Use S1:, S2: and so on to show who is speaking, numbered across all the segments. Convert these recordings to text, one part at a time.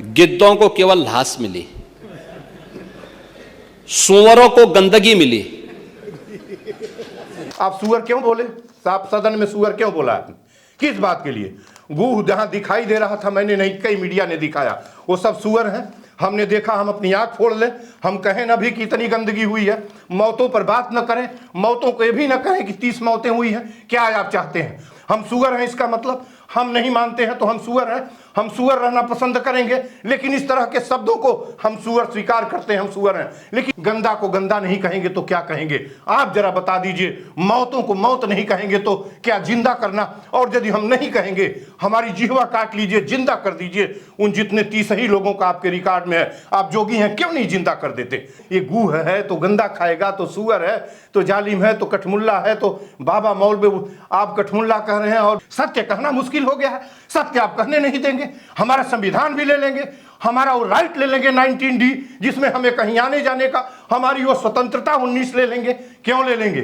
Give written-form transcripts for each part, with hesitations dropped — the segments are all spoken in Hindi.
S1: गिद्धों को केवल घास मिली, सुअरों को गंदगी मिली।
S2: आप सुअर क्यों बोले? साहब सदन में सुअर क्यों बोला आपने? किस बात के लिए? गूह जहां दिखाई दे रहा था, मैंने नहीं, कई मीडिया ने दिखाया, वो सब सुअर हैं। हमने देखा, हम अपनी आंख फोड़ लें, हम कहें ना भी कितनी गंदगी हुई है। मौतों पर बात न करें, मौतों को ये भी न कहें कि 30 मौतें हुई हैं। क्या आप चाहते हैं? हम सुअर हैं, इसका मतलब हम नहीं मानते हैं तो हम सुअर हैं, हम सुअर रहना पसंद करेंगे। लेकिन इस तरह के शब्दों को हम सुअर स्वीकार करते हैं, हम सुअर हैं। लेकिन गंदा को गंदा नहीं कहेंगे तो क्या कहेंगे? आप जरा बता दीजिए। मौतों को मौत नहीं कहेंगे तो क्या जिंदा करना? और यदि हम नहीं कहेंगे, हमारी जिह्वा काट लीजिए, जिंदा कर दीजिए। उन जितने 30 ही लोगों का आपके रिकॉर्ड में है, आप जोगी हैं, क्यों नहीं जिंदा कर देते? ये गूह है तो गंदा खाएगा, तो सुअर है तो जालिम है, तो कठमुल्ला है तो बाबा मौलवी। आप कठमुल्ला कह रहे हैं और सत्य कहना मुश्किल हो गया है। सत्य आप कहने नहीं देंगे। हमारा संविधान भी ले लेंगे, हमारा वो राइट ले लेंगे 19D, जिसमें हमें कहीं आने जाने का, हमारी वो स्वतंत्रता 19 ले लेंगे। क्यों ले लेंगे?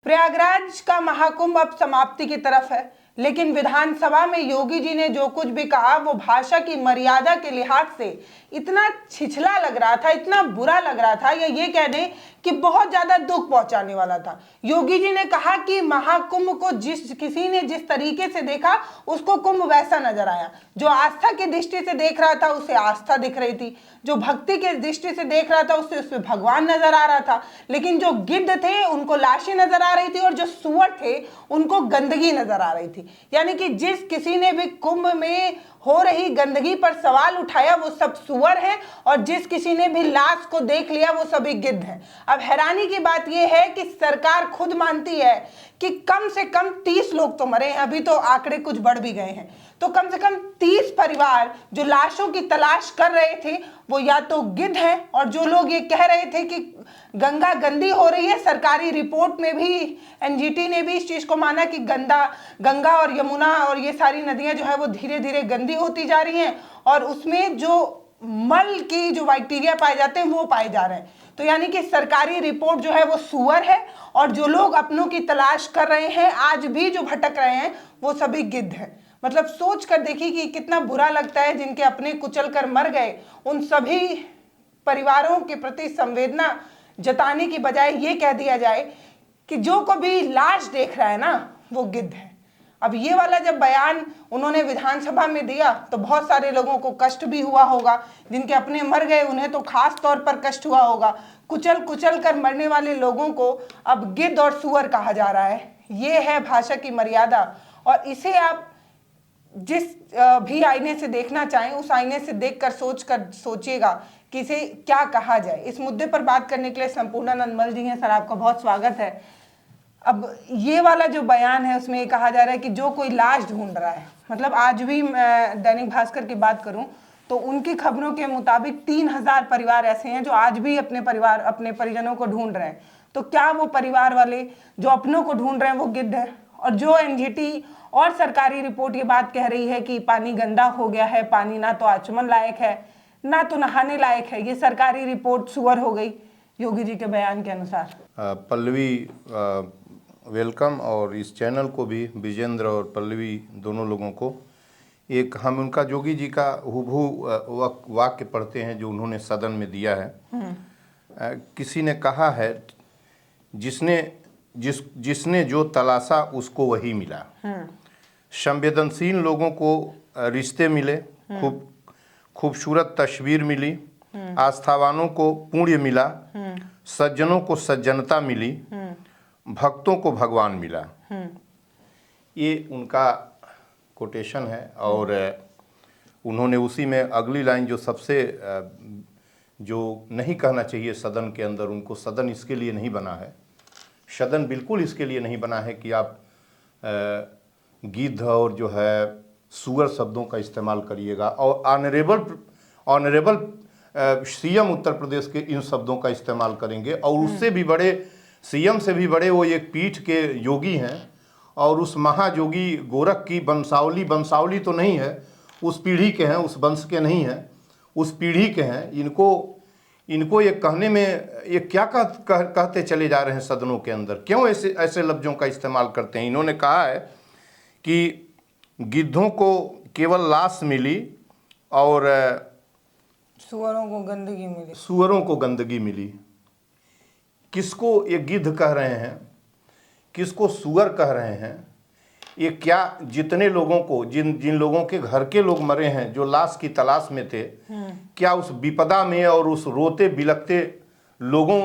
S3: प्रयागराज का महाकुंभ अब समाप्ति की तरफ है, लेकिन विधानसभा में योगी जी ने जो कुछ भी कहा वो भाषा की मर्यादा के लिहाज से इतना छिछला लग रहा था, इतना बुरा लग रहा था, या ये कह दें कि बहुत ज्यादा दुख पहुंचाने वाला था। योगी जी ने कहा कि महाकुंभ को किसी ने जिस तरीके से देखा उसको कुंभ वैसा नजर आया। जो आस्था की दृष्टि से देख रहा था उसे आस्था दिख रही थी, जो भक्ति के दृष्टि से देख रहा था उसमें भगवान नजर आ रहा था। लेकिन जो गिद्ध थे उनको लाशें नजर आ रही थी, और जो सुअर थे उनको गंदगी नजर आ रही थी। यानी कि जिस किसी ने भी कुंभ में हो रही गंदगी पर सवाल उठाया वो सब सुअर हैं, और जिस किसी ने भी लाश को देख लिया वो सभी गिद्ध हैं। अब हैरानी की बात यह है कि सरकार खुद मानती है कि कम से कम 30 लोग तो मरे हैं, अभी तो आंकड़े कुछ बढ़ भी गए हैं। तो कम से कम 30 परिवार जो लाशों की तलाश कर रहे थे वो या तो गिद्ध हैं, और जो लोग ये कह रहे थे कि गंगा गंदी हो रही है, सरकारी रिपोर्ट में भी NGT ने भी इस चीज को माना कि गंगा और यमुना और ये सारी नदियां जो है वो धीरे धीरे गंदी होती जा रही हैं, और उसमें जो मल की जो बैक्टीरिया पाए जाते हैं वो पाए जा रहे हैं। तो यानी कि सरकारी रिपोर्ट जो है वो सुअर है, और जो लोग अपनों की तलाश कर रहे हैं आज भी जो भटक रहे हैं वो सभी गिद्ध हैं। मतलब सोच कर देखिए कि कितना बुरा लगता है, जिनके अपने कुचल कर मर गए उन सभी परिवारों के प्रति संवेदना जताने की बजाय ये कह दिया जाए कि जो कभी लाश देख रहा है ना वो गिद्ध है। अब ये वाला जब बयान उन्होंने विधानसभा में दिया तो बहुत सारे लोगों को कष्ट भी हुआ होगा, जिनके अपने मर गए उन्हें तो खास तौर पर कष्ट हुआ होगा। कुचल कुचल कर मरने वाले लोगों को अब गिद्ध और सुअर कहा जा रहा है। ये है भाषा की मर्यादा, और इसे आप जिस भी आईने से देखना चाहें उस आईने से देखकर सोचिएगा कि इसे क्या कहा जाए। इस मुद्दे पर बात करने के लिए संपूर्णानंद मल जी हैं। सर, आपका बहुत स्वागत है। अब ये वाला जो बयान है उसमें ये कहा जा रहा है कि जो कोई लाश ढूंढ रहा है, मतलब आज भी मैं दैनिक भास्कर की बात करूं तो उनकी खबरों के मुताबिक 3000 परिवार ऐसे हैं जो आज भी अपने परिजनों को ढूंढ रहे हैं। तो क्या वो परिवार वाले जो अपनों को ढूंढ रहे हैं वो गिद्ध है? और जो NGT और सरकारी रिपोर्ट ये बात कह रही है कि पानी गंदा हो गया है, पानी ना तो आचमन लायक है ना तो नहाने लायक है, ये सरकारी रिपोर्ट सुअर हो गई योगी जी के बयान के अनुसार।
S2: पल्लवी वेलकम, और इस चैनल को भी, विजेंद्र और पल्लवी दोनों लोगों को, एक हम उनका योगी जी का हुबहू वाक्य पढ़ते हैं जो उन्होंने सदन में दिया है। किसी ने कहा है, जिसने जो तलाशा उसको वही मिला। संवेदनशील लोगों को रिश्ते मिले, खूबसूरत तस्वीर मिली, आस्थावानों को पुण्य मिला, सज्जनों को सज्जनता मिली, भक्तों को भगवान मिला। ये उनका कोटेशन है, और उन्होंने उसी में अगली लाइन जो सबसे जो नहीं कहना चाहिए सदन के अंदर, उनको सदन इसके लिए नहीं बना है, सदन बिल्कुल इसके लिए नहीं बना है कि आप गिद्ध और जो है सुअर शब्दों का इस्तेमाल करिएगा, और ऑनरेबल CM उत्तर प्रदेश के इन शब्दों का इस्तेमाल करेंगे। और उससे भी बड़े, CM से भी बड़े वो एक पीठ के योगी हैं, और उस महायोगी गोरख की वंशावली तो नहीं है, उस पीढ़ी के हैं, उस वंश के नहीं हैं, उस पीढ़ी के हैं। इनको ये कहने में ये क्या कहते चले जा रहे हैं सदनों के अंदर? क्यों ऐसे लफ्ज़ों का इस्तेमाल करते हैं? इन्होंने कहा है कि गिद्धों को केवल लाश मिली और
S3: सुअरों को गंदगी मिली।
S2: सुअरों को गंदगी मिली। किसको ये गिद्ध कह रहे हैं, किसको सुअर कह रहे हैं? ये क्या जितने लोगों को जिन लोगों के घर के लोग मरे हैं, जो लाश की तलाश में थे, क्या उस विपदा में और उस रोते बिलखते लोगों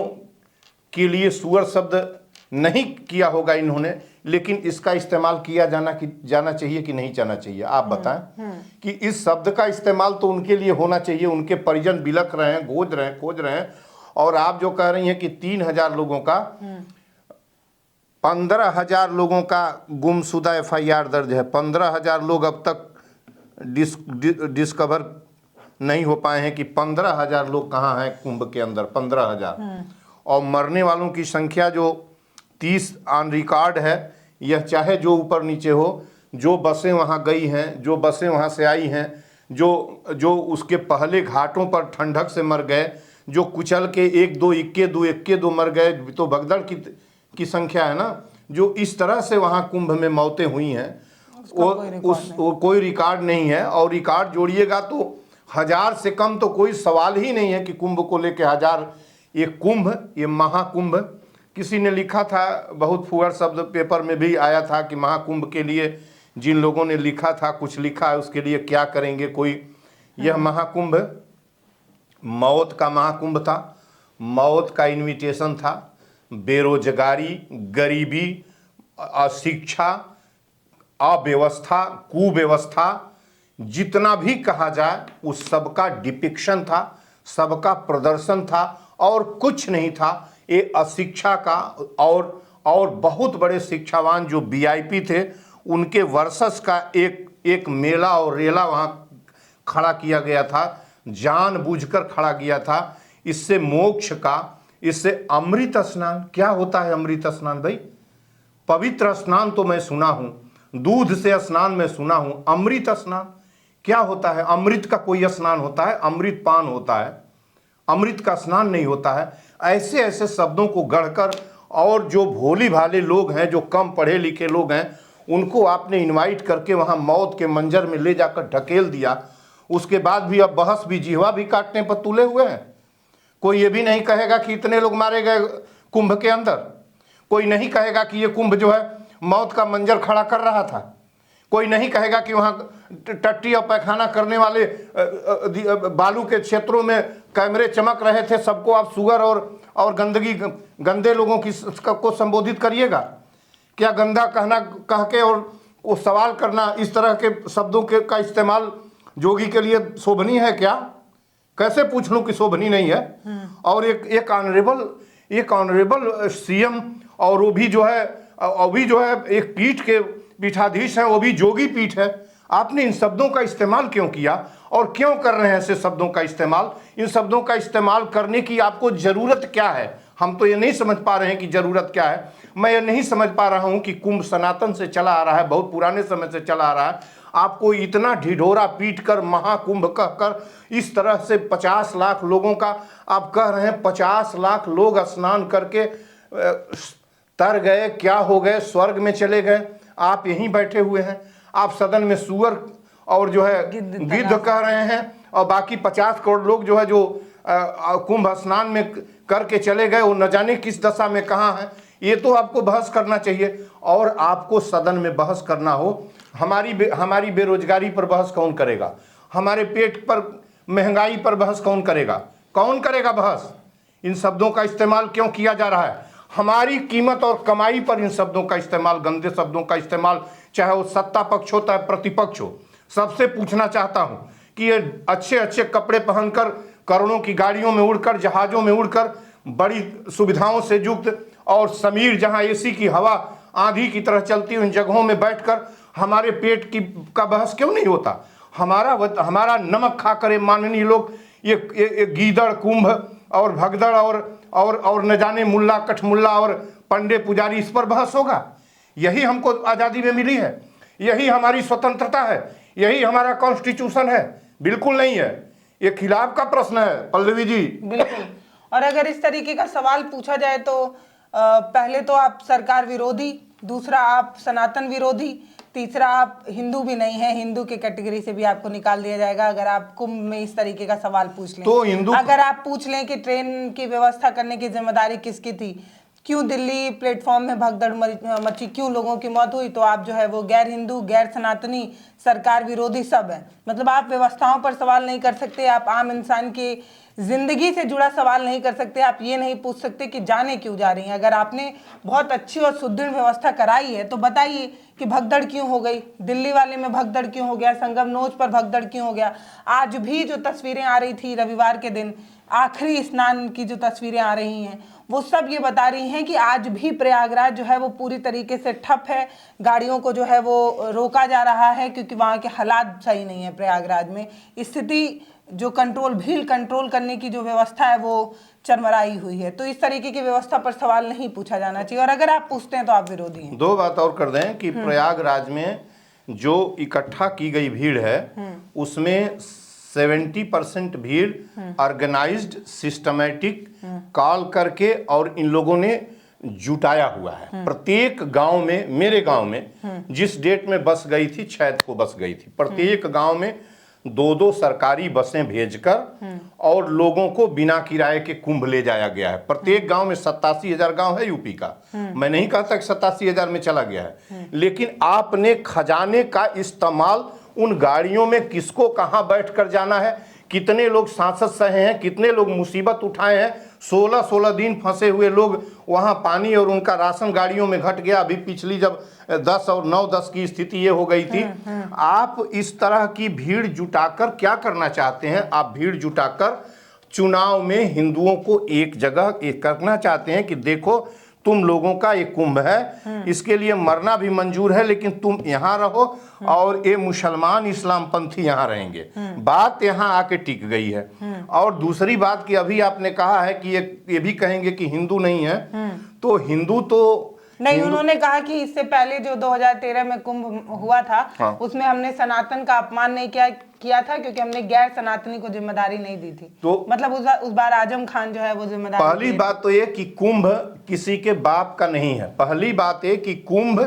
S2: के लिए सुअर शब्द नहीं किया होगा इन्होंने, लेकिन इसका इस्तेमाल किया जाना चाहिए कि नहीं जाना चाहिए? आप बताएं कि इस शब्द का इस्तेमाल तो उनके लिए होना चाहिए। उनके परिजन बिलख रहे हैं, खोज रहे हैं, और आप जो कह रही हैं कि 3000 लोगों का 15,000 लोगों का गुमशुदा FIR दर्ज है। 15,000 लोग अब तक डिस्कवर नहीं हो पाए हैं कि 15,000 लोग कहाँ हैं कुंभ के अंदर। 15,000 और मरने वालों की संख्या जो 30 ऑन रिकॉर्ड है। यह चाहे जो ऊपर नीचे हो, जो बसें वहाँ गई हैं, जो बसें वहाँ से आई हैं, जो उसके पहले घाटों पर ठंडक से मर गए, जो कुचल के एक दो मर गए, तो भगदड़ की संख्या है ना, जो इस तरह से वहाँ कुंभ में मौतें हुई हैं, वो कोई रिकॉर्ड नहीं है। और रिकॉर्ड जोड़िएगा तो 1000 से कम तो कोई सवाल ही नहीं है कि कुंभ को लेके 1000। ये कुंभ, ये महाकुंभ, किसी ने लिखा था, बहुत फुहर शब्द पेपर में भी आया था कि महाकुंभ के लिए जिन लोगों ने लिखा था, कुछ लिखा है उसके लिए क्या करेंगे कोई। यह महाकुंभ मौत का महाकुंभ था, मौत का इन्विटेशन था। बेरोजगारी, गरीबी, अशिक्षा, अव्यवस्था, कुव्यवस्था, जितना भी कहा जाए उस सबका डिपिक्शन था, सबका प्रदर्शन था, और कुछ नहीं था। ये अशिक्षा का और बहुत बड़े शिक्षावान जो VIP थे, उनके वर्सेस का एक मेला और रेला वहाँ खड़ा किया गया था, जानबूझकर खड़ा किया था। इससे मोक्ष का, इससे अमृत स्नान, क्या होता है अमृत स्नान भाई? पवित्र स्नान तो मैं सुना हूँ, दूध से स्नान मैं सुना हूँ, अमृत स्नान क्या होता है? अमृत का कोई स्नान होता है? अमृत पान होता है, अमृत का स्नान नहीं होता है। ऐसे ऐसे शब्दों को गढ़कर, और जो भोली भाले लोग हैं, जो कम पढ़े लिखे लोग हैं, उनको आपने इनवाइट करके वहाँ मौत के मंजर में ले जाकर ढकेल दिया। उसके बाद भी अब बहस भी, जिहवा भी काटने पर तुले हुए हैं। कोई ये भी नहीं कहेगा कि इतने लोग मारे गए कुंभ के अंदर। कोई नहीं कहेगा कि ये कुंभ जो है मौत का मंजर खड़ा कर रहा था। कोई नहीं कहेगा कि वहाँ टट्टी और पैखाना करने वाले बालू के क्षेत्रों में कैमरे चमक रहे थे, सबको आप सुअर और गंदे लोगों को संबोधित करिएगा। क्या गंदा कहना कह के और वो सवाल करना, इस तरह के शब्दों का इस्तेमाल जोगी के लिए शोभनीय है क्या? कैसे पूछ लूँ कि शोभनीय नहीं है? और एक ऑनरेबल CM, और वो भी जो है एक पीठ के पीठाधीश है, वो भी जोगी पीठ है। आपने इन शब्दों का इस्तेमाल क्यों किया और क्यों कर रहे हैं ऐसे शब्दों का इस्तेमाल? इन शब्दों का इस्तेमाल करने की आपको ज़रूरत क्या है? हम तो ये नहीं समझ पा रहे हैं कि ज़रूरत क्या है। मैं ये नहीं समझ पा रहा हूँ कि कुंभ सनातन से चला आ रहा है, बहुत पुराने समय से चला आ रहा है। आपको इतना ढिढोरा पीट कर महाकुंभ कहकर इस तरह से 50 लाख लोगों का आप कह रहे हैं, 50 लाख लोग स्नान करके तर गए, क्या हो गए? स्वर्ग में चले गए। आप यहीं बैठे हुए हैं, आप सदन में सुअर और जो है गिद्ध कह रहे हैं, और बाकी 50 करोड़ लोग जो है जो कुंभ स्नान में करके चले गए, वो न जाने किस दशा में कहाँ हैं। ये तो आपको बहस करना चाहिए। और आपको सदन में बहस करना हो, हमारी बेरोजगारी पर बहस कौन करेगा? हमारे पेट पर, महंगाई पर बहस कौन करेगा? कौन करेगा बहस? इन शब्दों का इस्तेमाल क्यों किया जा रहा है? हमारी कीमत और कमाई पर इन शब्दों का इस्तेमाल, गंदे शब्दों का इस्तेमाल, चाहे वो सत्ता पक्ष हो चाहे प्रतिपक्ष हो। सबसे पूछना चाहता हूं कि ये अच्छे अच्छे कपड़े पहनकर, करोड़ों की गाड़ियों में उड़कर, जहाज़ों में उड़कर, बड़ी सुविधाओं से युक्त, और समीर जहां AC की हवा आंधी की तरह चलती हुई जगहों में बैठकर हमारे पेट का बहस क्यों नहीं होता? हमारा नमक खा करे माननीय लोग ये गीदड़, कुंभ और भगदड़ और न जाने मुल्ला कठमुल्ला और पंडे पुजारी, इस पर बहस होगा? यही हमको आज़ादी में मिली है, यही हमारी स्वतंत्रता है, यही हमारा कॉन्स्टिट्यूशन है? बिल्कुल नहीं है। ये खिलाफ का प्रश्न है पल्लवी जी।
S3: बिल्कुल। और अगर इस तरीके का सवाल पूछा जाए तो पहले तो आप सरकार विरोधी, दूसरा आप सनातन विरोधी, तीसरा, आप हिंदू भी नहीं है, हिंदू के कैटेगरी से भी आपको निकाल दिया जाएगा अगर आप कुंभ में इस तरीके का सवाल पूछ लें।
S2: तो हिंदू,
S3: अगर आप पूछ लें कि ट्रेन की व्यवस्था करने की जिम्मेदारी किसकी थी, क्यों दिल्ली प्लेटफॉर्म में भगदड़ मची, क्यों लोगों की मौत हुई, तो आप जो है वो गैर हिंदू, गैर सनातनी, सरकार विरोधी सब है। मतलब आप व्यवस्थाओं पर सवाल नहीं कर सकते, आप आम इंसान की जिंदगी से जुड़ा सवाल नहीं कर सकते, आप ये नहीं पूछ सकते कि जाने क्यों जा रही हैं। अगर आपने बहुत अच्छी और सुदृढ़ व्यवस्था कराई है तो बताइए कि भगदड़ क्यों हो गई, दिल्ली वाले में भगदड़ क्यों हो गया, संगम नोच पर भगदड़ क्यों हो गया। आज भी जो तस्वीरें आ रही थी रविवार के दिन, आखिरी स्नान की जो तस्वीरें आ रही हैं, वो सब ये बता रही हैं कि आज भी प्रयागराज जो है वो पूरी तरीके से ठप है। गाड़ियों को जो है वो रोका जा रहा है क्योंकि वहाँ के हालात सही नहीं है। प्रयागराज में स्थिति जो भीड़ कंट्रोल करने की जो व्यवस्था है वो चरमराई हुई है। तो इस तरीके की व्यवस्था पर सवाल नहीं पूछा जाना चाहिए, और अगर आप पूछते हैं तो आप विरोधी हैं।
S2: दो बात और कर दें कि प्रयागराज में जो इकट्ठा की गई भीड़ है उसमें 70% भीड़ ऑर्गेनाइज्ड, सिस्टमैटिक कॉल करके और इन लोगों ने जुटाया हुआ है। प्रत्येक गांव में, मेरे गांव में जिस डेट में बस गई थी, 6 को बस गई थी, प्रत्येक गांव में 2-2 सरकारी बसें भेजकर और लोगों को बिना किराए के कुंभ ले जाया गया है। प्रत्येक गांव में 87,000 गांव है यूपी का। मैं नहीं कहता कि 87,000 में चला गया है, लेकिन आपने खजाने का इस्तेमाल उन गाड़ियों में किसको कहां बैठकर जाना है, कितने लोग सांसद सहे हैं, कितने लोग मुसीबत उठाए हैं, 16-16 दिन फंसे हुए लोग वहां, पानी और उनका राशन गाड़ियों में घट गया। अभी पिछली जब 10 और 9-10 की स्थिति ये हो गई थी। आप इस तरह की भीड़ जुटाकर क्या करना चाहते हैं? आप भीड़ जुटाकर चुनाव में हिंदुओं को एक जगह एक करना चाहते हैं कि देखो तुम लोगों का एक कुंभ है, इसके लिए मरना भी मंजूर है, लेकिन तुम यहाँ रहो और ये मुसलमान इस्लाम पंथी यहाँ रहेंगे। बात यहाँ आके टिक गई है। और दूसरी बात कि अभी आपने कहा है कि ये भी कहेंगे कि हिंदू नहीं है, तो हिंदू तो
S3: नहीं, उन्होंने कहा कि इससे पहले जो 2013 में कुंभ हुआ था, हाँ, उसमें हमने सनातन का अपमान नहीं किया था क्योंकि हमने गैर सनातनी को जिम्मेदारी नहीं दी थी। तो मतलब उस बार आजम खान जो है वो जिम्मेदारी।
S2: पहली बात तो ये कि कुंभ किसी के बाप का नहीं है। पहली बात ये कि कुंभ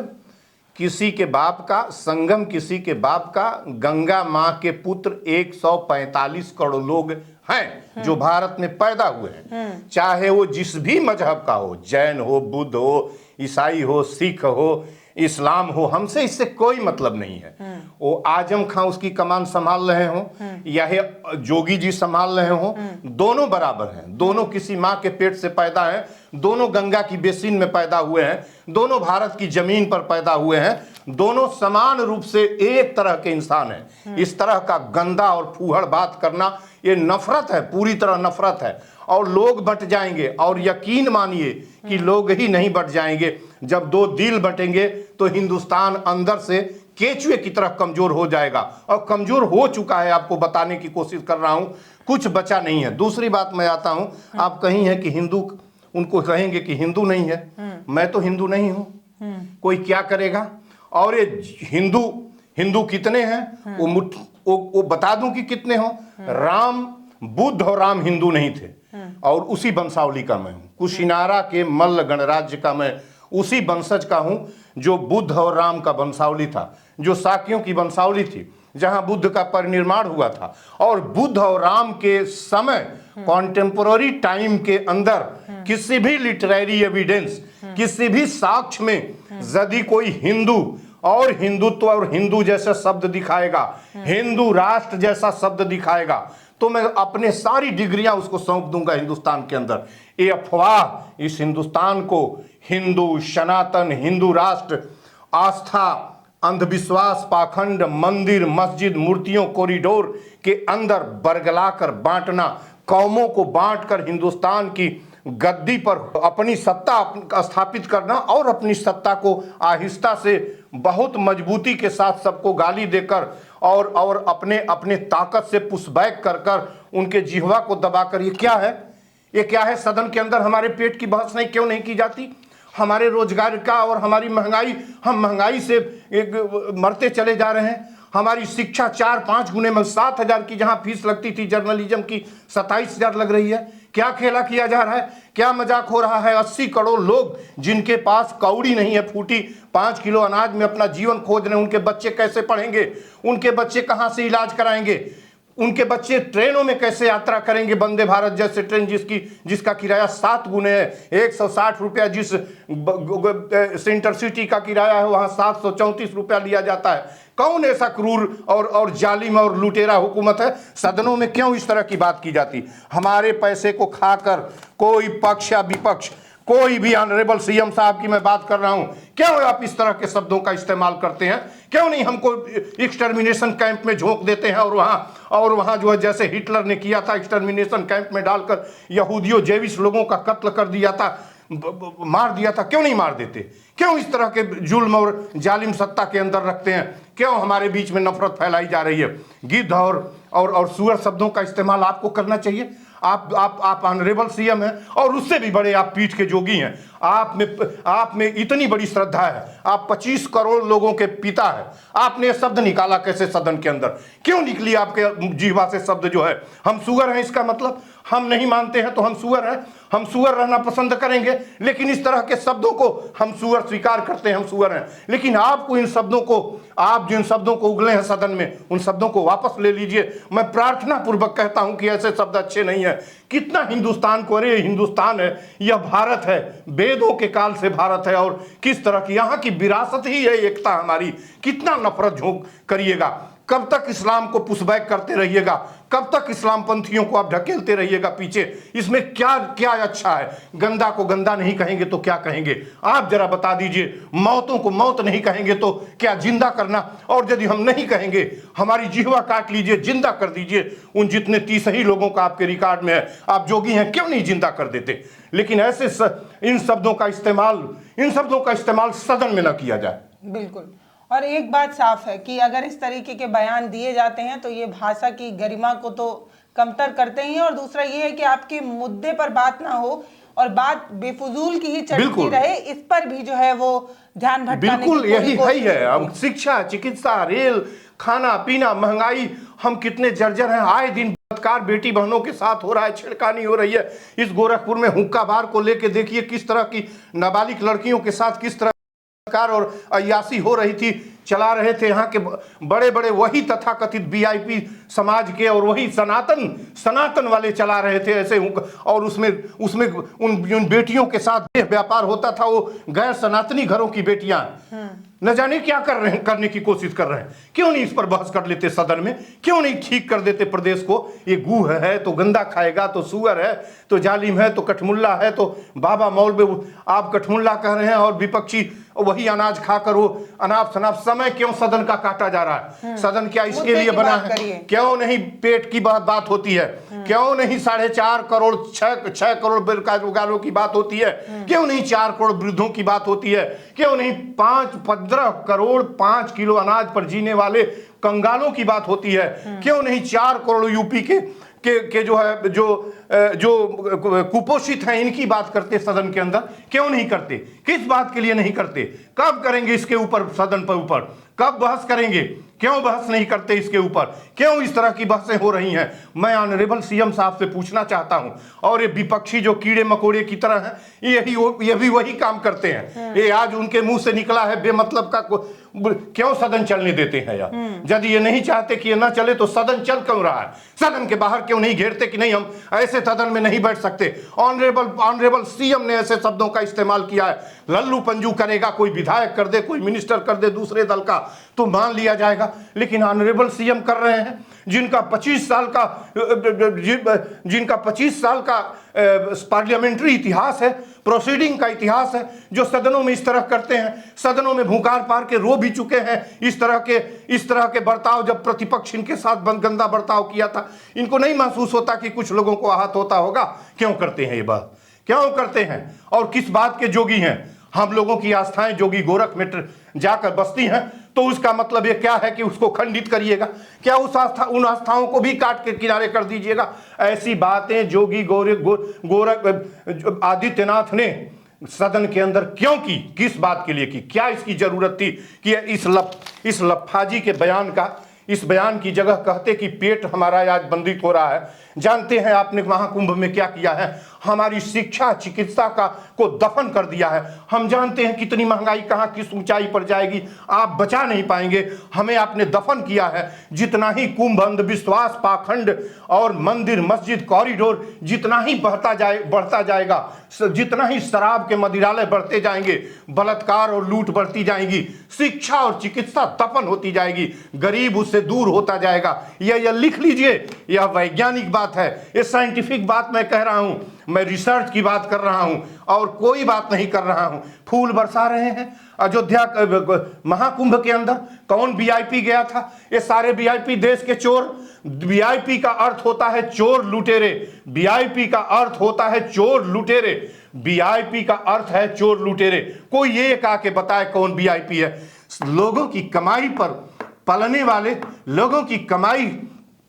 S2: किसी के बाप का, संगम किसी के बाप का, गंगा माँ के पुत्र 145 करोड़ लोग हैं जो भारत में पैदा हुए हैं, चाहे वो जिस भी मजहब का हो, जैन हो, बुद्ध हो, ईसाई हो, सिख हो, इस्लाम हो, हमसे इससे कोई मतलब नहीं है। वो आजम खां उसकी कमान संभाल रहे हो या जोगी जी संभाल रहे हो, दोनों बराबर हैं, दोनों किसी माँ के पेट से पैदा हैं, दोनों गंगा की बेसिन में पैदा हुए हैं, दोनों भारत की जमीन पर पैदा हुए हैं, दोनों समान रूप से एक तरह के इंसान हैं। इस तरह का गंदा और फूहड़ बात करना ये नफरत है, पूरी तरह नफरत है। और लोग बट जाएंगे, और यकीन मानिए कि लोग ही नहीं बट जाएंगे, जब 2 दिल बटेंगे तो हिंदुस्तान अंदर से केचुए की तरह कमजोर हो जाएगा, और कमजोर हो चुका है। आपको बताने की कोशिश कर रहा हूं, कुछ बचा नहीं है। दूसरी बात मैं आता हूं, आप कहीं है कि हिंदू, उनको कहेंगे कि हिंदू नहीं है, मैं तो हिंदू नहीं हूं, कोई क्या करेगा। और ये हिंदू कितने हैं वो बता दूं कि कितने हो। राम, बुद्ध और राम हिंदू नहीं थे, और उसी वंशावली का मैं हूं। कुशिनारा के मल्ल गणराज्य का मैं उसी वंशज का हूं जो बुद्ध और राम का वंशावली था, जो साकियों की वंशावली थी, जहां बुद्ध का परिनिर्माण हुआ था। और बुद्ध और राम के समय, कॉन्टेम्पोररी टाइम के अंदर किसी भी लिटरेरी एविडेंस, किसी भी साक्ष्य में यदि कोई हिंदू और हिंदुत्व और हिंदू जैसा शब्द दिखाएगा, हिंदू राष्ट्र जैसा शब्द दिखाएगा, तो मैं अपने सारी डिग्रियां उसको सौंप दूंगा हिंदुस्तान के अंदर। ये अफवाह इस हिंदुस्तान को हिंदू, सनातन, हिंदू राष्ट्र, आस्था, अंधविश्वास, पाखंड, मंदिर, मस्जिद, मूर्तियों, कॉरिडोर के अंदर बरगलाकर बांटना, कौमों को बांटकर हिंदुस्तान की गद्दी पर अपनी सत्ता स्थापित करना, और अपनी सत्ता को आहिस्ता से बहुत मजबूती के साथ सबको गाली देकर और अपने ताकत से पुशबैक कर कर उनके जिह्वा को दबाकर, ये क्या है? ये क्या है? सदन के अंदर हमारे पेट की बहस क्यों नहीं की जाती? हमारे रोजगार का और हमारी महंगाई, हम महंगाई से मरते चले जा रहे हैं। हमारी शिक्षा 4-5 गुने में 7,000 की जहां फीस लगती थी जर्नलिज्म की, 27,000 लग रही है। क्या खेला किया जा रहा है, क्या मजाक हो रहा है। 80 करोड़ लोग जिनके पास कौड़ी नहीं है, फूटी 5 किलो अनाज में अपना जीवन खोज रहे हैं, उनके बच्चे कैसे पढ़ेंगे, उनके बच्चे कहाँ से इलाज कराएंगे, उनके बच्चे ट्रेनों में कैसे यात्रा करेंगे। वंदे भारत जैसे ट्रेन जिसका किराया 7 गुने है, 160 रुपया जिस इंटरसिटी का किराया है वहाँ 734 रुपया लिया जाता है। कौन ऐसा क्रूर और जालिम और लुटेरा हुकूमत है। सदनों में क्यों इस तरह की बात की जाती। हमारे पैसे को खाकर कोई पक्ष या विपक्ष, कोई भी ऑनरेबल सीएम साहब की मैं बात कर रहा हूं, क्यों आप इस तरह के शब्दों का इस्तेमाल करते हैं। क्यों नहीं हमको एक्सटर्मिनेशन कैंप में झोंक देते हैं और वहां जो है जैसे हिटलर ने किया था, एक्सटर्मिनेशन कैंप में डालकर यहूदियों जेविश लोगों का कत्ल कर दिया था, मार दिया था। क्यों नहीं मार देते। क्यों इस तरह के जुल्म और जालिम सत्ता के अंदर रखते हैं। क्यों हमारे बीच में नफरत फैलाई जा रही है। गिद्ध और सुअर शब्दों का इस्तेमाल आपको करना चाहिए। आप ऑनरेबल सीएम हैं और उससे भी बड़े आप पीठ के जोगी हैं। आप में इतनी बड़ी श्रद्धा है, आप 25 करोड़ लोगों के पिता हैं। आपने शब्द निकाला कैसे सदन के अंदर, क्यों निकली आपके जीवा से शब्द जो है हम सुअर हैं। इसका मतलब हम नहीं मानते हैं तो हम सुअर हैं, हम सुअर रहना पसंद करेंगे। लेकिन इस तरह के शब्दों को हम सुअर स्वीकार करते हैं, हम सुअर हैं। लेकिन आपको इन शब्दों को, आप जिन शब्दों को उगले हैं सदन में, उन शब्दों को वापस ले लीजिए। मैं प्रार्थना पूर्वक कहता हूं कि ऐसे शब्द अच्छे नहीं है। कितना हिंदुस्तान को, अरे हिंदुस्तान है, यह भारत है, वेदों के काल से भारत है और किस तरह की यहाँ की विरासत ही है एकता हमारी। कितना नफरत झोंक करिएगा। कब तक इस्लाम को पुशबैक करते रहिएगा, कब तक इस्लाम पंथियों को आप ढकेलते रहिएगा पीछे। इसमें क्या क्या अच्छा है। गंदा को गंदा नहीं कहेंगे तो क्या कहेंगे आप जरा बता दीजिए। मौतों को मौत नहीं कहेंगे तो क्या जिंदा करना। और यदि हम नहीं कहेंगे, हमारी जिह्वा काट लीजिए, जिंदा कर दीजिए। उन जितने 30 ही लोगों का आपके रिकॉर्ड में है, आप जोगी हैं, क्यों नहीं जिंदा कर देते। लेकिन ऐसे इन शब्दों का इस्तेमाल सदन में न किया जाए।
S3: बिल्कुल। और एक बात साफ है कि अगर इस तरीके के बयान दिए जाते हैं तो ये भाषा की गरिमा को तो कमतर करते ही हैं। और दूसरा ये है कि आपके मुद्दे पर बात ना हो और बात बेफजूल की ही चलती रहे, इस पर भी जो है वो ध्यान भटकाने
S2: बिल्कुल यही है। अब शिक्षा, चिकित्सा, रेल, खाना पीना, महंगाई, हम कितने जर्जर हैं। आए दिन बलात्कार बेटी बहनों के साथ हो रहा है, छेड़खानी हो रही है। इस गोरखपुर में हुक्का बार को लेके देखिए किस तरह की नाबालिग लड़कियों के साथ किस तरह और अय्यासी हो रही थी। चला रहे थे यहाँ के बड़े बड़े वही तथाकथित वीआईपी समाज के और वही सनातन वाले चला रहे थे ऐसे। और उसमें उन बेटियों के साथ व्यापार होता था। वो गैर सनातनी घरों की बेटियां न जाने क्या करने की कोशिश कर रहे हैं। क्यों नहीं इस पर बहस कर लेते सदन में। क्यों नहीं ठीक कर देते प्रदेश को। ये गूह है तो गंदा खाएगा, तो सुअर है तो जालिम है, तो कठमुल्ला है तो बाबा मौलवी। आप कठमुल्ला कह रहे हैं और विपक्षी वही अनाज खाकर वो अनाप शनाप। समय क्यों सदन का काटा जा रहा है। सदन क्या इसके लिए बना है। क्यों नहीं पेट की बात होती है। क्यों नहीं 4.5 करोड़ 6 करोड़ बेरोजगारों की बात होती है। क्यों नहीं 4 करोड़ वृद्धों की बात होती है। क्यों नहीं 15 करोड़ 5 किलो अनाज पर जीने वाले कंगालों की बात होती है। क्यों नहीं 4 करोड़ यूपी के जो कुपोषित हैं इनकी बात करते सदन के अंदर। क्यों नहीं करते। किस बात के लिए नहीं करते। कब करेंगे इसके ऊपर सदन पर ऊपर कब बहस करेंगे। क्यों बहस नहीं करते इसके ऊपर। क्यों इस तरह की बहसें हो रही हैं। मैं ऑनरेबल सीएम साहब से पूछना चाहता हूं। और ये विपक्षी जो कीड़े मकोड़े की तरह हैं ये भी वही काम करते हैं। ये आज उनके मुंह से निकला है बेमतलब का। क्यों सदन चलने देते हैं यार। यदि ये नहीं चाहते कि ये ना चले तो सदन चल क्यों रहा है। सदन के बाहर क्यों नहीं घेरते कि नहीं हम ऐसे सदन में नहीं बैठ सकते। ऑनरेबल सीएम ने ऐसे शब्दों का इस्तेमाल किया है। लल्लू पंजू करेगा, कोई विधायक कर दे, कोई मिनिस्टर कर दे दूसरे दल का तो मान लिया जाएगा। लेकिन ऑनरेबल सीएम कर रहे हैं जिनका 25 साल का पार्लियामेंट्री इतिहास है, प्रोसीडिंग का इतिहास है, जो सदनों में इस तरह करते हैं। सदनों में भूकार पार के रो भी चुके हैं इस तरह के बर्ताव। जब प्रतिपक्ष इनके साथ गंदा बर्ताव किया था, इनको नहीं महसूस होता कि कुछ लोगों को आहत होता होगा। क्यों करते हैं ये बात, क्यों करते हैं और किस बात के जोगी हैं। हम लोगों की आस्थाएं जोगी गोरख में जाकर बसती हैं तो उसका मतलब ये क्या है कि उसको खंडित करिएगा। क्या उन आस्थाओं को भी काट के किनारे कर दीजिएगा। ऐसी बातें जोगी गोरख आदित्यनाथ ने सदन के अंदर क्यों की, किस बात के लिए की, क्या इसकी जरूरत थी कि इस लफाजी के बयान का इस बयान की जगह कहते कि पेट हमारा आज बंदित हो रहा है। जानते हैं आपने महाकुंभ में क्या किया है? हमारी शिक्षा चिकित्सा को दफन कर दिया है। हम जानते हैं कितनी महंगाई कहाँ किस ऊंचाई पर जाएगी, आप बचा नहीं पाएंगे। हमें आपने दफन किया है। जितना ही कुंभ, अंधविश्वास, पाखंड और मंदिर मस्जिद कॉरिडोर जितना ही बढ़ता जाएगा, जितना ही शराब के मदिरालय बढ़ते जाएंगे, बलात्कार और लूट बढ़ती जाएगी, शिक्षा और चिकित्सा दफन होती जाएगी, गरीब उससे दूर होता जाएगा। यह लिख लीजिए, यह वैज्ञानिक बात है, ये साइंटिफिक बात मैं कह रहा हूं, मैं रिसर्च की बात कर रहा हूं और कोई बात नहीं कर रहा हूं। फूल बरसा रहे हैं अयोध्या महाकुंभ के अंदर। कौन वीआईपी गया था? ये सारे वीआईपी देश के चोर। वीआईपी का अर्थ होता है चोर लुटेरे। वीआईपी का अर्थ होता है चोर लुटेरे। वीआईपी का अर्थ है चोर लुटेरे। कोई एक आके बताए कौन वीआईपी है? लोगों की कमाई पर पलने वाले, लोगों की कमाई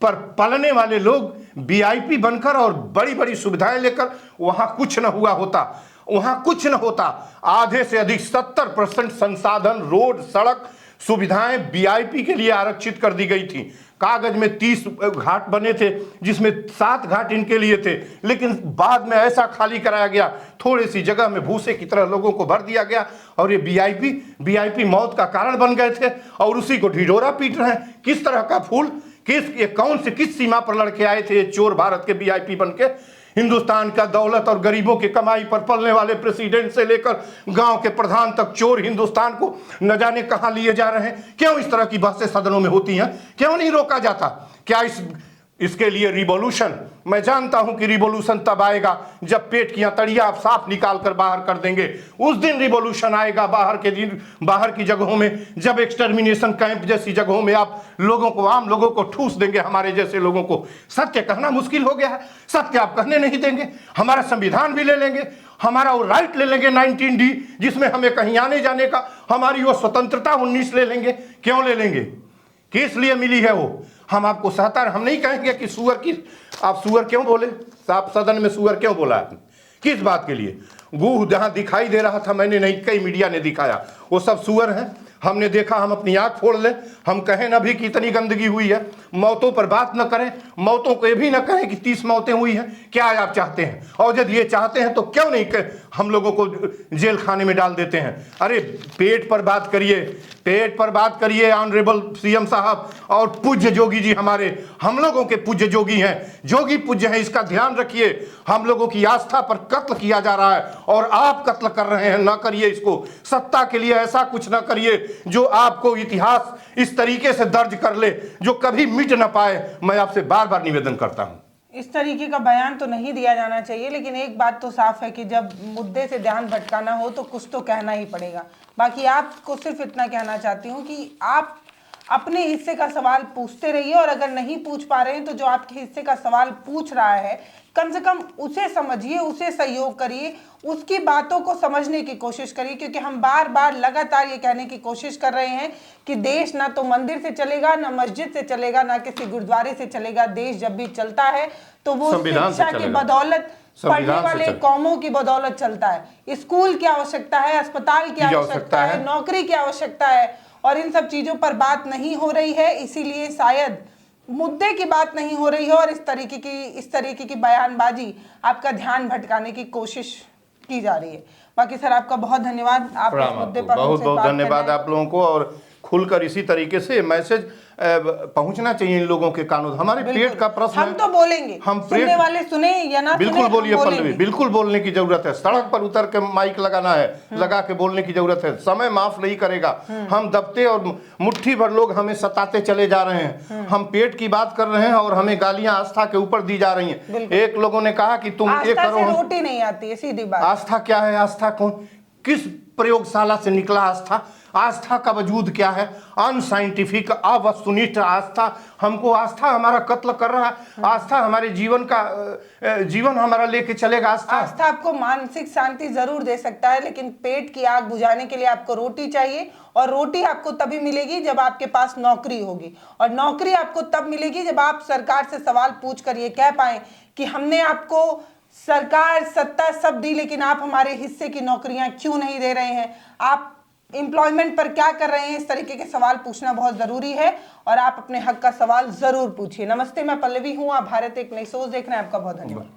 S2: पर पलने वाले लोग वीआईपी बनकर और बड़ी बड़ी सुविधाएं लेकर, वहां कुछ न हुआ होता, वहां कुछ न होता। आधे से अधिक 70% संसाधन, रोड, सड़क सुविधाएं वीआईपी के लिए आरक्षित कर दी गई थी। कागज में 30 घाट बने थे जिसमें 7 घाट इनके लिए थे, लेकिन बाद में ऐसा खाली कराया गया, थोड़ी सी जगह में भूसे की तरह लोगों को भर दिया गया और ये वीआईपी मौत का कारण बन गए थे और उसी को ढिढोरा पीट रहे हैं। किस तरह का फूल, किस सीमा पर लड़के आए थे ये चोर भारत के वीआईपी बन के? हिंदुस्तान का दौलत और गरीबों की कमाई पर पलने वाले प्रेसिडेंट से लेकर गांव के प्रधान तक चोर हिंदुस्तान को न जाने कहां लिए जा रहे हैं। क्यों इस तरह की बहसें सदनों में होती हैं? क्यों नहीं रोका जाता? क्या इसके लिए रिवॉल्यूशन? मैं जानता हूं कि रिवॉल्यूशन तब आएगा जब पेट की अतड़ियां आप साफ निकाल कर बाहर कर देंगे। उस दिन रिवॉल्यूशन आएगा बाहर की जगहों में, जब एक्सटर्मिनेशन कैंप जैसी जगहों में आप लोगों को, आम लोगों को ठूस देंगे, हमारे जैसे लोगों को। सत्य कहना मुश्किल हो गया है, सत्य आप कहने नहीं देंगे। हमारा संविधान भी ले लेंगे, हमारा वो राइट ले लेंगे 19D, जिसमें हमें कहीं आने जाने का, हमारी वो स्वतंत्रता 19 ले लेंगे। क्यों ले लेंगे? किस लिए मिली है वो? हम आपको सहता, हम नहीं कहेंगे कि सुअर की, आप सुअर क्यों बोले? आप सदन में सुअर क्यों बोला आपने? किस बात के लिए? गूह जहां दिखाई दे रहा था, मैंने नहीं, कई मीडिया ने दिखाया, वो सब सुअर हैं। हमने देखा, हम अपनी आंख फोड़ लें, हम कहें ना भी कि इतनी गंदगी हुई है, मौतों पर बात न करें, मौतों को ये भी न कहें कि 30 मौतें हुई हैं। क्या आप चाहते हैं? और यदि ये चाहते हैं तो क्यों नहीं हम लोगों को जेल खाने में डाल देते हैं? अरे पेट पर बात करिए, पेट पर बात करिए ऑनरेबल सीएम साहब। और पूज्य जोगी जी हमारे, हम लोगों के पूज्य जोगी हैं, जोगी पूज्य हैं, इसका ध्यान रखिए। हम लोगों की आस्था पर कत्ल किया जा रहा है और आप कत्ल कर रहे हैं। ना करिए इसको। सत्ता के लिए ऐसा कुछ ना करिए जो आपको इतिहास इस तरीके से दर्ज कर ले, जो कभी मिट ना पाए। मैं आपसे बार बार निवेदन करता हूं।
S3: इस तरीके का बयान तो नहीं दिया जाना चाहिए, लेकिन एक बात तो साफ है कि जब मुद्दे से ध्यान भटकाना हो तो कुछ तो कहना ही पड़ेगा। बाकी आपको सिर्फ इतना कहना चाहती हूँ कि आप अपने हिस्से का सवाल पूछते रहिए, और अगर नहीं पूछ पा रहे हैं तो जो आपके हिस्से का सवाल पूछ रहा है कम से कम उसे समझिए, उसे सहयोग करिए, उसकी बातों को समझने की कोशिश करिए। क्योंकि हम बार बार लगातार ये कहने की कोशिश कर रहे हैं कि देश ना तो मंदिर से चलेगा, ना मस्जिद से चलेगा, ना किसी गुरुद्वारे से चलेगा। देश जब भी चलता है तो वो शिक्षा की बदौलत, पढ़ने वाले कौमों की बदौलत चलता है। स्कूल की आवश्यकता है, अस्पताल की आवश्यकता है, नौकरी की आवश्यकता है, और इन सब चीजों पर बात नहीं हो रही है। इसीलिए शायद मुद्दे की बात नहीं हो रही है और इस तरीके की बयानबाजी आपका ध्यान भटकाने की कोशिश की जा रही है। बाकी सर आपका बहुत धन्यवाद, आप इस मुद्दे पर
S2: बहुत बहुत धन्यवाद आप लोगों को। और खुलकर इसी तरीके से मैसेज पहुंचना चाहिए इन लोगों के कानून। हमारे पेट का प्रश्न
S3: हम तो बोलेंगे, हम सुनने वाले सुने या ना,
S2: बिल्कुल बोलिए पल्लवी, बिल्कुल बोलने की जरूरत है। सड़क पर उतर के माइक लगाना है, लगा के बोलने की जरूरत है। समय माफ नहीं करेगा। हम दबते और मुट्ठी भर लोग हमें सताते चले जा रहे हैं। हम पेट की बात कर रहे हैं और हमें गालियां आस्था के ऊपर दी जा रही हैं। एक लोगों ने कहा कि तुम ये करो,
S3: रोटी नहीं आती है, सीधी बात।
S2: आस्था क्या है? आस्था कौन, किस प्रयोगशाला से निकला आस्था? आस्था का वजूद क्या है? अनसाइंटिफिक, अवस्तुनिष्ठ आस्था। हमको आस्था हमारा कत्ल कर रहा है। आस्था हमारे जीवन हमारा लेके चलेगा।
S3: आस्था आपको मानसिक शांति जरूर दे सकता है, लेकिन पेट की आग बुझाने के लिए आपको रोटी चाहिए, और रोटी आपको तभी मिलेगी जब आपके पास नौकरी होगी, और नौकरी आपको तब मिलेगी जब आप सरकार से सवाल पूछ कर ये कह पाए कि हमने आपको सरकार, सत्ता सब दी, लेकिन आप हमारे हिस्से की नौकरियां क्यों नहीं दे रहे हैं? आप एम्प्लॉयमेंट पर क्या कर रहे हैं, इस तरीके के सवाल पूछना बहुत जरूरी है और आप अपने हक का सवाल जरूर पूछिए। नमस्ते, मैं पल्लवी हूं, आप भारत एक नई सोच देख रहे हैं। आपका बहुत धन्यवाद।